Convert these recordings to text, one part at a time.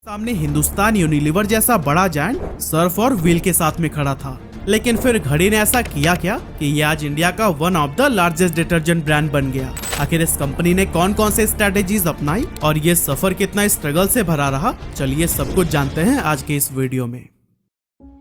सामने हिंदुस्तान यूनिलीवर जैसा बड़ा जायंट सर्फ और व्हील के साथ में खड़ा था। लेकिन फिर घड़ी ने ऐसा किया क्या कि ये आज इंडिया का one of the largest detergent brand बन गया। आखिर इस कंपनी ने कौन कौन से स्ट्रेटेजीज अपनाई और ये सफर कितना स्ट्रगल से भरा रहा, चलिए सब कुछ जानते हैं आज के इस वीडियो में।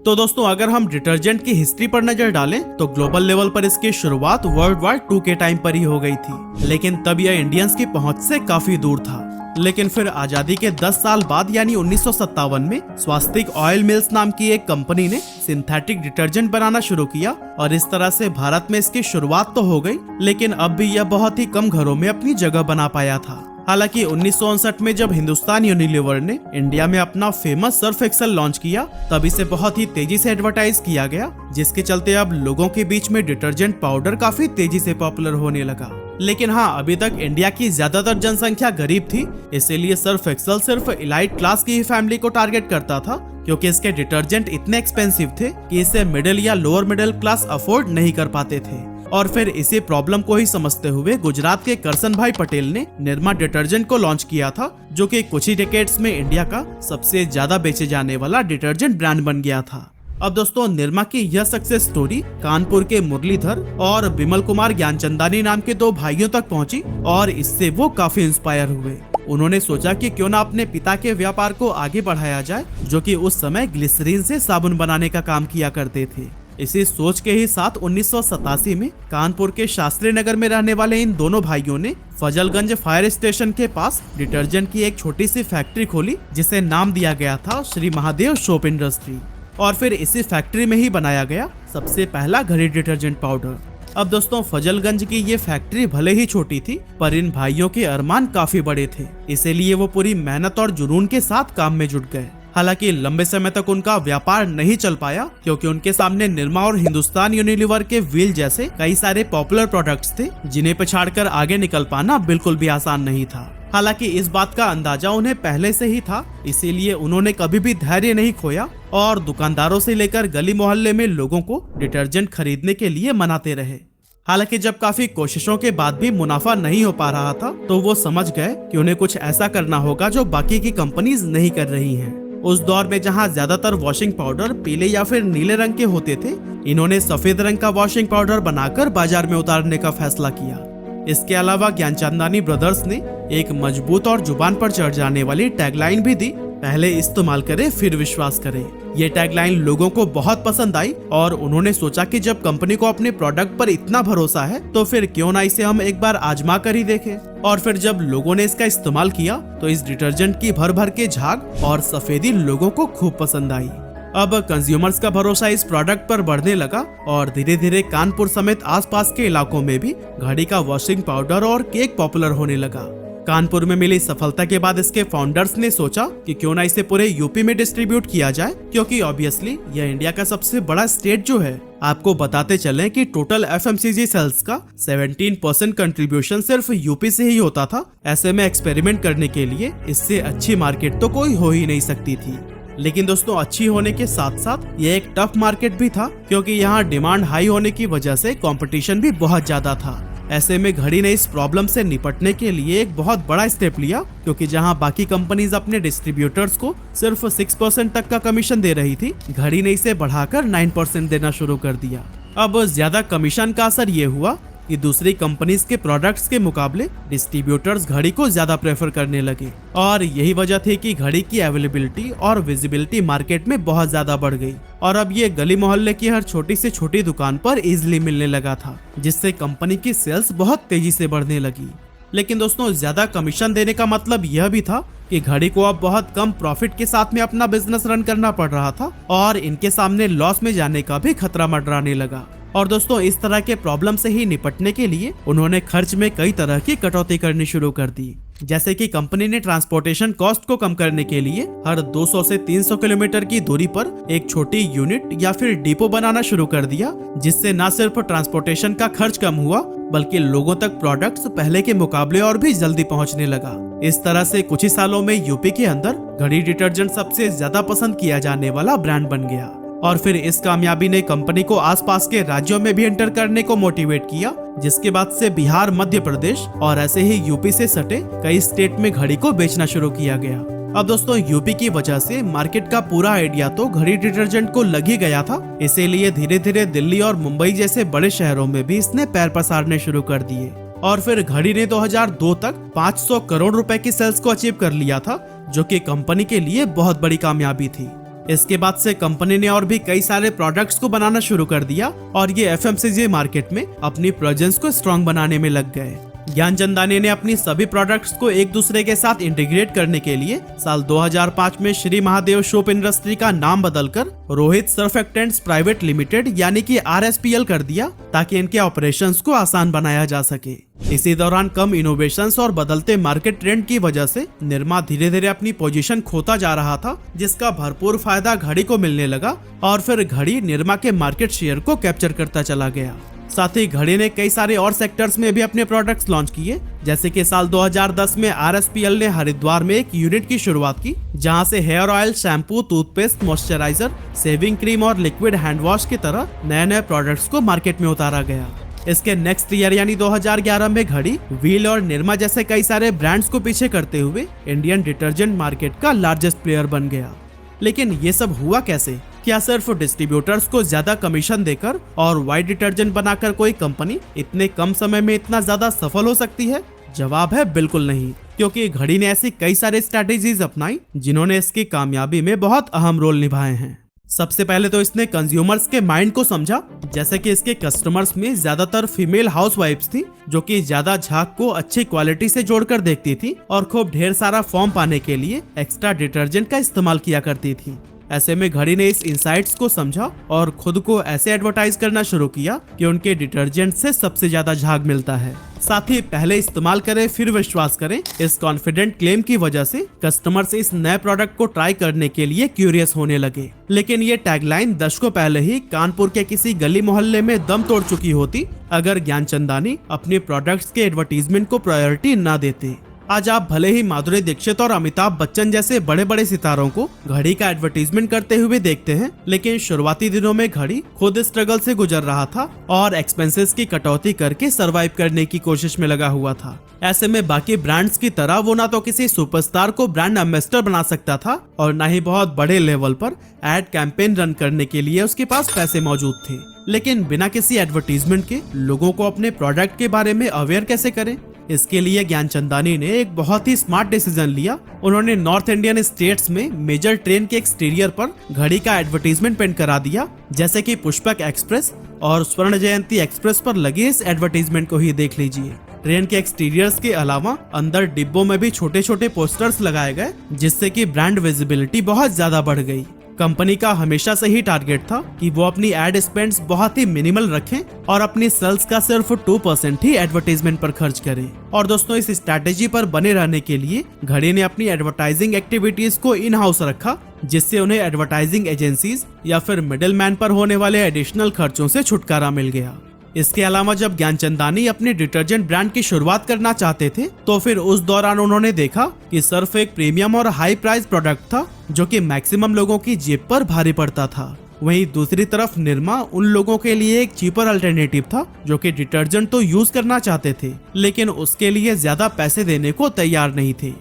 तो दोस्तों, अगर हम डिटर्जेंट की हिस्ट्री पर नजर डालें तो ग्लोबल लेवल पर इसकी शुरुआत वर्ल्ड वॉर 2 के टाइम पर ही हो गई थी, लेकिन तब यह इंडियंस की पहुंच से काफी दूर था। लेकिन फिर आजादी के 10 साल बाद यानी 1957 में स्वास्तिक ऑयल मिल्स नाम की एक कंपनी ने सिंथेटिक डिटर्जेंट बनाना शुरू किया और इस तरह से भारत में इसकी शुरुआत तो हो गई, लेकिन अब भी यह बहुत ही कम घरों में अपनी जगह बना पाया था। हालांकि 1959 में जब हिंदुस्तान यूनिलीवर ने इंडिया में अपना फेमस सर्फ एक्सेल लॉन्च किया, तब इसे बहुत ही तेजी से एडवर्टाइज किया गया, जिसके चलते अब लोगों के बीच में डिटर्जेंट पाउडर काफी तेजी से पॉपुलर होने लगा। लेकिन हाँ, अभी तक इंडिया की ज्यादातर जनसंख्या गरीब थी, इसीलिए सर्फ एक्सेल सिर्फ इलाइट क्लास की ही फैमिली को टारगेट करता था, क्योंकि इसके डिटर्जेंट इतने एक्सपेंसिव थे कि इसे मिडिल या लोअर मिडिल क्लास अफोर्ड नहीं कर पाते थे। और फिर इसी प्रॉब्लम को ही समझते हुए गुजरात के करसन भाई पटेल ने निर्मा डिटर्जेंट को लॉन्च किया था, जो कि कुछ ही डिकेड्स में इंडिया का सबसे ज्यादा बेचे जाने वाला डिटर्जेंट ब्रांड बन गया था। अब दोस्तों, निर्मा की यह सक्सेस स्टोरी कानपुर के मुरलीधर और बिमल कुमार ज्ञानचंदानी नाम के 2 भाइयों तक पहुंची और इससे वो काफी इंस्पायर हुए। उन्होंने सोचा कि क्यों ना अपने पिता के व्यापार को आगे बढ़ाया जाए, जो कि उस समय ग्लिसरीन से साबुन बनाने का काम किया करते थे। इसी सोच के ही साथ 1987 में कानपुर के शास्त्री नगर में रहने वाले इन दोनों भाइयों ने फजलगंज फायर स्टेशन के पास डिटर्जेंट की एक छोटी सी फैक्ट्री खोली, जिसे नाम दिया गया था श्री महादेव सोप इंडस्ट्री। और फिर इसी फैक्ट्री में ही बनाया गया सबसे पहला घड़ी डिटर्जेंट पाउडर। अब दोस्तों, फजलगंज की ये फैक्ट्री भले ही छोटी थी, पर इन भाइयों के अरमान काफी बड़े थे, इसीलिए वो पूरी मेहनत और जुनून के साथ काम में जुट गए। हालांकि लंबे समय तक उनका व्यापार नहीं चल पाया, क्योंकि उनके सामने निरमा और हिंदुस्तान यूनिलीवर के व्हील जैसे कई सारे पॉपुलर प्रोडक्ट्स थे, जिन्हें पछाड़कर आगे निकल पाना बिल्कुल भी आसान नहीं था। हालांकि इस बात का अंदाजा उन्हें पहले से ही था, इसीलिए उन्होंने कभी भी धैर्य नहीं खोया और दुकानदारों से लेकर गली मोहल्ले में लोगों को डिटर्जेंट खरीदने के लिए मनाते रहे। हालांकि जब काफी कोशिशों के बाद भी मुनाफा नहीं हो पा रहा था, तो वो समझ गए कि उन्हें कुछ ऐसा करना होगा जो बाकी की कंपनीज नहीं कर रही हैं। उस दौर में जहां ज्यादातर वॉशिंग पाउडर पीले या फिर नीले रंग के होते थे, इन्होंने सफेद रंग का वॉशिंग पाउडर बनाकर बाजार में उतारने का फैसला किया। इसके अलावा ज्ञानचंदानी ब्रदर्स ने एक मजबूत और जुबान पर चढ़ जाने वाली टैगलाइन भी दी, पहले इस्तेमाल करें फिर विश्वास करें। ये टैगलाइन लोगों को बहुत पसंद आई और उन्होंने सोचा कि जब कंपनी को अपने प्रोडक्ट पर इतना भरोसा है, तो फिर क्यों ना इसे हम एक बार आजमा कर ही देखें। और फिर जब लोगों ने इसका इस्तेमाल किया, तो इस डिटर्जेंट की भर भर के झाग और सफेदी लोगों को खूब पसंद आई। अब कंज्यूमर्स का भरोसा इस प्रोडक्ट पर बढ़ने लगा और धीरे धीरे कानपुर समेत आसपास के इलाकों में भी घड़ी का वॉशिंग पाउडर और केक पॉपुलर होने लगा। कानपुर में मिली सफलता के बाद इसके फाउंडर्स ने सोचा कि क्यों ना इसे पूरे यूपी में डिस्ट्रीब्यूट किया जाए, क्योंकि ऑब्वियसली यह इंडिया का सबसे बड़ा स्टेट जो है। आपको बताते चलें कि टोटल एफएमसीजी सेल्स का 17% कंट्रीब्यूशन सिर्फ यूपी से ही होता था। ऐसे में एक्सपेरिमेंट करने के लिए इससे अच्छी मार्केट तो कोई हो ही नहीं सकती थी। लेकिन दोस्तों, अच्छी होने के साथ साथ ये एक टफ मार्केट भी था, क्योंकि यहाँ डिमांड हाई होने की वजह से कंपटीशन भी बहुत ज्यादा था। ऐसे में घड़ी ने इस प्रॉब्लम से निपटने के लिए एक बहुत बड़ा स्टेप लिया, क्योंकि जहां बाकी कंपनीज अपने डिस्ट्रीब्यूटर्स को सिर्फ 6% तक का कमीशन दे रही थी, घड़ी ने इसे बढ़ाकर 9% देना शुरू कर दिया। अब ज्यादा कमीशन का असर ये हुआ कि दूसरी कंपनीज के प्रोडक्ट्स के मुकाबले डिस्ट्रीब्यूटर्स घड़ी को ज्यादा प्रेफर करने लगे, और यही वजह थी कि घड़ी की अवेलेबिलिटी और विजिबिलिटी मार्केट में बहुत ज्यादा बढ़ गई और अब ये गली मोहल्ले की हर छोटी से छोटी दुकान पर इजीली मिलने लगा था, जिससे कंपनी की सेल्स बहुत तेजी से बढ़ने लगी। लेकिन दोस्तों, ज्यादा कमीशन देने का मतलब यह भी था कि घड़ी को अब बहुत कम प्रॉफिट के साथ में अपना बिजनेस रन करना पड़ रहा था और इनके सामने लॉस में जाने का भी खतरा मंडराने लगा। और दोस्तों, इस तरह के प्रॉब्लम से ही निपटने के लिए उन्होंने खर्च में कई तरह की कटौती करनी शुरू कर दी। जैसे कि कंपनी ने ट्रांसपोर्टेशन कॉस्ट को कम करने के लिए हर 200 से 300 किलोमीटर की दूरी पर एक छोटी यूनिट या फिर डिपो बनाना शुरू कर दिया, जिससे न सिर्फ ट्रांसपोर्टेशन का खर्च कम हुआ, बल्कि लोगों तक प्रोडक्ट्स पहले के मुकाबले और भी जल्दी पहुंचने लगा। इस तरह से कुछ ही सालों में यूपी के अंदर घड़ी डिटर्जेंट सबसे ज्यादा पसंद किया जाने वाला ब्रांड बन गया। और फिर इस कामयाबी ने कंपनी को आसपास के राज्यों में भी एंटर करने को मोटिवेट किया, जिसके बाद से बिहार, मध्य प्रदेश और ऐसे ही यूपी से सटे कई स्टेट में घड़ी को बेचना शुरू किया गया। अब दोस्तों यूपी की वजह से मार्केट का पूरा आइडिया तो घड़ी डिटर्जेंट को लग ही गया था, इसीलिए धीरे धीरे दिल्ली और मुंबई जैसे बड़े शहरों में भी इसने पैर पसारने शुरू कर दिए और फिर घड़ी ने 2002 तक 500 करोड़ रुपए की सेल्स को अचीव कर लिया था, जो कि कंपनी के लिए बहुत बड़ी कामयाबी थी। इसके बाद से कंपनी ने और भी कई सारे प्रोडक्ट्स को बनाना शुरू कर दिया और ये एफएमसीजी मार्केट में अपनी प्रेजेंस को स्ट्रॉन्ग बनाने में लग गए। ज्ञानचंदानी ने अपनी सभी प्रोडक्ट्स को एक दूसरे के साथ इंटीग्रेट करने के लिए साल 2005 में श्री महादेव सोप इंडस्ट्री का नाम बदलकर रोहित सर्फेक्टेंट्स प्राइवेट लिमिटेड यानी कि RSPL कर दिया, ताकि इनके ऑपरेशंस को आसान बनाया जा सके। इसी दौरान कम इनोवेशंस और बदलते मार्केट ट्रेंड की वजह से निरमा धीरे धीरे अपनी पोजीशन खोता जा रहा था, जिसका भरपूर फायदा घड़ी को मिलने लगा और फिर घड़ी निरमा के मार्केट शेयर को कैप्चर करता चला गया। साथ ही घड़ी ने कई सारे और सेक्टर्स में भी अपने प्रोडक्ट्स लॉन्च किए, जैसे कि साल 2010 में RSPL ने हरिद्वार में एक यूनिट की शुरुआत की, जहां से hair oil, shampoo, toothpaste, moisturiser, shaving cream और लिक्विड हैंड वॉश की तरह नए नए प्रोडक्ट्स को मार्केट में उतारा गया। इसके नेक्स्ट ईयर यानी 2011 में घड़ी, व्हील और निरमा जैसे कई सारे ब्रांड्स को पीछे करते हुए इंडियन डिटर्जेंट मार्केट का लार्जेस्ट प्लेयर बन गया। लेकिन ये सब हुआ कैसे? क्या सिर्फ डिस्ट्रीब्यूटर्स को ज्यादा कमीशन देकर और व्हाइट डिटर्जेंट बनाकर कोई कंपनी इतने कम समय में इतना ज्यादा सफल हो सकती है? जवाब है बिल्कुल नहीं, क्योंकि घड़ी ने ऐसी कई सारे स्ट्रैटेजीज अपनाई जिन्होंने इसकी कामयाबी में बहुत अहम रोल निभाए हैं। सबसे पहले तो इसने कंज्यूमर्स के माइंड को समझा, जैसे कि इसके कस्टमर्स में ज्यादातर फीमेल हाउसवाइफ्स थी, जो कि ज्यादा झाग को अच्छी क्वालिटी से जोड़कर देखती थी और खूब ढेर सारा फॉर्म पाने के लिए एक्स्ट्रा डिटर्जेंट का इस्तेमाल किया करती थी। ऐसे में घड़ी ने इस इंसाइट्स को समझा और खुद को ऐसे एडवर्टाइज करना शुरू किया कि उनके डिटर्जेंट से सबसे ज्यादा झाग मिलता है। साथ ही पहले इस्तेमाल करें फिर विश्वास करें, इस कॉन्फिडेंट क्लेम की वजह से कस्टमर्स इस नए प्रोडक्ट को ट्राई करने के लिए क्यूरियस होने लगे। लेकिन ये टैगलाइन दशकों पहले ही कानपुर के किसी गली मोहल्ले में दम तोड़ चुकी होती, अगर ज्ञानचंदानी अपने प्रोडक्ट्स के एडवर्टीजमेंट को प्रायोरिटी न देते। आज आप भले ही माधुरी दीक्षित और अमिताभ बच्चन जैसे बड़े बड़े सितारों को घड़ी का एडवर्टीजमेंट करते हुए देखते हैं, लेकिन शुरुआती दिनों में घड़ी खुद स्ट्रगल से गुजर रहा था और एक्सपेंसेस की कटौती करके सरवाइव करने की कोशिश में लगा हुआ था। ऐसे में बाकी ब्रांड्स की तरह वो ना तो किसी सुपरस्टार को ब्रांड एम्बेसडर बना सकता था और ना ही बहुत बड़े लेवल पर एड कैंपेन रन करने के लिए उसके पास पैसे मौजूद थे। लेकिन बिना किसी एडवर्टीजमेंट के लोगों को अपने प्रोडक्ट के बारे में अवेयर कैसे करें? इसके लिए ज्ञानचंदानी ने एक बहुत ही स्मार्ट डिसीजन लिया। उन्होंने नॉर्थ इंडियन स्टेट्स में मेजर ट्रेन के एक्सटीरियर पर घड़ी का एडवर्टीजमेंट पेंट करा दिया, जैसे कि पुष्पक एक्सप्रेस और स्वर्ण जयंती एक्सप्रेस पर लगे इस एडवर्टीजमेंट को ही देख लीजिए। ट्रेन के एक्सटीरियर्स के अलावा अंदर डिब्बों में भी छोटे छोटे पोस्टर्स लगाए गए, जिससे कि ब्रांड विजिबिलिटी बहुत ज्यादा बढ़ गई। कंपनी का हमेशा से ही टारगेट था कि वो अपनी एड स्पेंड्स बहुत ही मिनिमल रखें और अपनी सेल्स का सिर्फ 2% ही एडवर्टाइजमेंट पर खर्च करें। और दोस्तों, इस स्ट्रैटेजी पर बने रहने के लिए घड़ी ने अपनी एडवर्टाइजिंग एक्टिविटीज को इन हाउस रखा, जिससे उन्हें एडवर्टाइजिंग एजेंसीज या फिर मिडिलमैन पर होने वाले एडिशनल खर्चों से छुटकारा मिल गया। इसके अलावा जब ज्ञानचंदानी अपने डिटर्जेंट ब्रांड की शुरुआत करना चाहते थे, तो फिर उस दौरान उन्होंने देखा कि सर्फ एक प्रीमियम और हाई प्राइस प्रोडक्ट था, जो कि मैक्सिमम लोगों की जेब पर भारी पड़ता था। वहीं दूसरी तरफ निरमा उन लोगों के लिए एक चीपर अल्टरनेटिव था, जो कि डिटर्जेंट तो यूज करना चाहते थे, लेकिन उसके लिए ज्यादा पैसे देने को तैयार नहीं थे।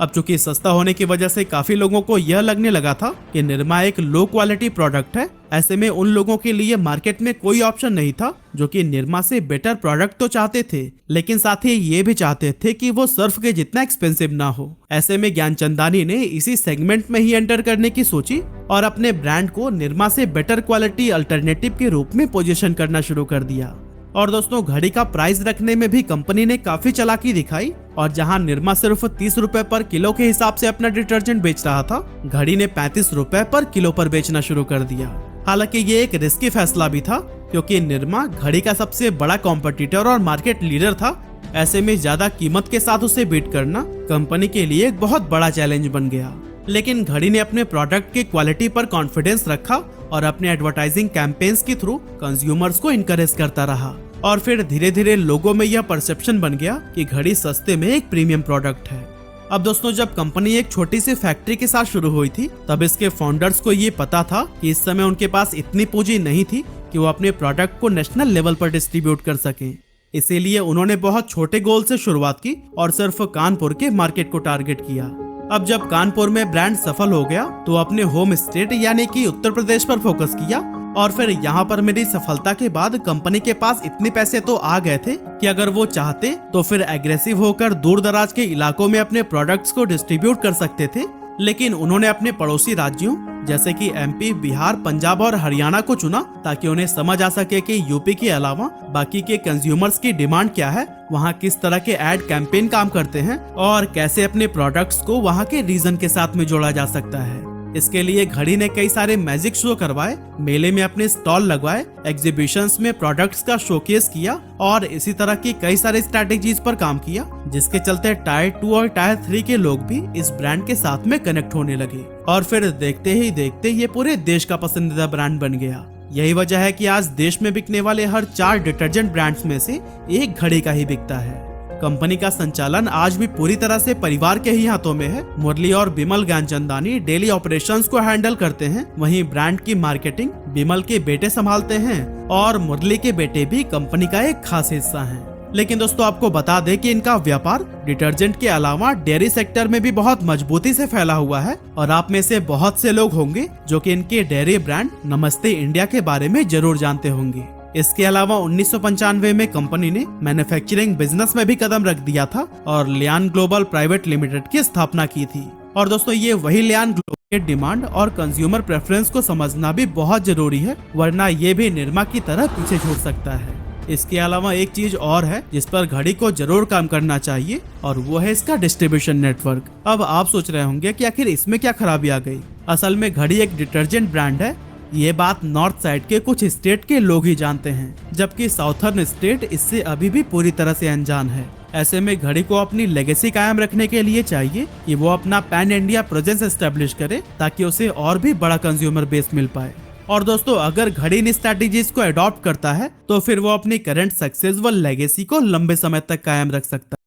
अब चूंकि सस्ता होने की वजह से काफी लोगों को यह लगने लगा था कि निरमा एक लो क्वालिटी प्रोडक्ट है। ऐसे में उन लोगों के लिए मार्केट में कोई ऑप्शन नहीं था जो कि निरमा से बेटर प्रोडक्ट तो चाहते थे, लेकिन साथ ही ये भी चाहते थे कि वो सर्फ के जितना एक्सपेंसिव ना हो। ऐसे में ज्ञानचंदानी ने इसी सेगमेंट में ही एंटर करने की सोची और अपने ब्रांड को निरमा से बेटर क्वालिटी अल्टरनेटिव के रूप में पोजीशन करना शुरू कर दिया। और दोस्तों, घड़ी का प्राइस रखने में भी कंपनी ने काफी चालाकी दिखाई और जहां निरमा सिर्फ 30 रुपए पर किलो के हिसाब से अपना डिटर्जेंट बेच रहा था, घड़ी ने 35 रुपए पर किलो पर बेचना शुरू कर दिया। हालांकि ये एक रिस्की फैसला भी था, क्योंकि निरमा घड़ी का सबसे बड़ा कॉम्पिटिटर और मार्केट लीडर था। ऐसे में ज्यादा कीमत के साथ उसे बीट करना कंपनी के लिए एक बहुत बड़ा चैलेंज बन गया। लेकिन घड़ी ने अपने प्रोडक्ट की क्वालिटी पर कॉन्फिडेंस रखा और अपने एडवर्टाइजिंग कैंपेन्स के थ्रू कंज्यूमर्स को इनकरेज करता रहा। और फिर धीरे धीरे लोगों में यह परसेप्शन बन गया कि घड़ी सस्ते में एक प्रीमियम प्रोडक्ट है। अब दोस्तों, जब कंपनी एक छोटी सी फैक्ट्री के साथ शुरू हुई थी, तब इसके फाउंडर्स को ये पता था कि इस समय उनके पास इतनी पूंजी नहीं थी कि वो अपने प्रोडक्ट को नेशनल लेवल पर डिस्ट्रीब्यूट कर सकें। इसीलिए उन्होंने बहुत छोटे गोल से शुरुआत की और सिर्फ कानपुर के मार्केट को टारगेट किया। अब जब कानपुर में ब्रांड सफल हो गया तो अपने होम स्टेट यानी कि उत्तर प्रदेश पर फोकस किया और फिर यहाँ पर मेरी सफलता के बाद कंपनी के पास इतने पैसे तो आ गए थे कि अगर वो चाहते तो फिर एग्रेसिव होकर दूर दराज के इलाकों में अपने प्रोडक्ट्स को डिस्ट्रीब्यूट कर सकते थे। लेकिन उन्होंने अपने पड़ोसी राज्यों जैसे कि एमपी, बिहार, पंजाब और हरियाणा को चुना ताकि उन्हें समझ आ सके कि यूपी के अलावा बाकी के कंज्यूमर्स की डिमांड क्या है, वहाँ किस तरह के एड कैंपेन काम करते हैं और कैसे अपने प्रोडक्ट्स को वहाँ के रीजन के साथ में जोड़ा जा सकता है। इसके लिए घड़ी ने कई सारे मैजिक शो करवाए, मेले में अपने स्टॉल लगवाए, एग्जीबिशंस में प्रोडक्ट्स का शोकेस किया और इसी तरह की कई सारे स्ट्रैटेजीज पर काम किया, जिसके चलते टायर 2 और टायर 3 के लोग भी इस ब्रांड के साथ में कनेक्ट होने लगे और फिर देखते ही देखते ये पूरे देश का पसंदीदा ब्रांड बन गया। यही वजह है कि आज देश में बिकने वाले हर 4 डिटर्जेंट ब्रांड्स में से एक घड़ी का ही बिकता है। कंपनी का संचालन आज भी पूरी तरह से परिवार के ही हाथों में है। मुरली और बिमल ज्ञानचंदानी डेली ऑपरेशंस को हैंडल करते हैं, वहीं ब्रांड की मार्केटिंग बिमल के बेटे संभालते हैं और मुरली के बेटे भी कंपनी का एक खास हिस्सा हैं। लेकिन दोस्तों आपको बता दें कि इनका व्यापार डिटर्जेंट के अलावा डेयरी सेक्टर में भी बहुत मजबूती से फैला हुआ है और आप में से बहुत से लोग होंगे जो कि इनके डेयरी ब्रांड नमस्ते इंडिया के बारे में जरूर जानते होंगे। इसके अलावा 1995 में कंपनी ने मैन्युफैक्चरिंग बिजनेस में भी कदम रख दिया था और लियान ग्लोबल प्राइवेट लिमिटेड की स्थापना की थी। और दोस्तों ये वही लियान ग्लोबल के डिमांड और कंज्यूमर प्रेफरेंस को समझना भी बहुत जरूरी है, वरना ये भी निरमा की तरह पीछे छूट सकता है। इसके अलावा एक चीज और है जिस पर घड़ी को जरूर काम करना चाहिए और वो है इसका डिस्ट्रीब्यूशन नेटवर्क। अब आप सोच रहे होंगे कि आखिर इसमें क्या खराबी आ गई। असल में घड़ी एक डिटर्जेंट ब्रांड है, ये बात नॉर्थ साइड के कुछ स्टेट के लोग ही जानते हैं, जबकि साउथर्न स्टेट इससे अभी भी पूरी तरह से अनजान है। ऐसे में घड़ी को अपनी लेगेसी कायम रखने के लिए चाहिए कि वो अपना पैन इंडिया प्रेजेंस एस्टेब्लिश करे ताकि उसे और भी बड़ा कंज्यूमर बेस मिल पाए। और दोस्तों अगर घड़ी इन स्ट्रैटेजीज को अडॉप्ट करता है तो फिर वो अपनी करंट सक्सेस व लेगेसी को लंबे समय तक कायम रख सकता है।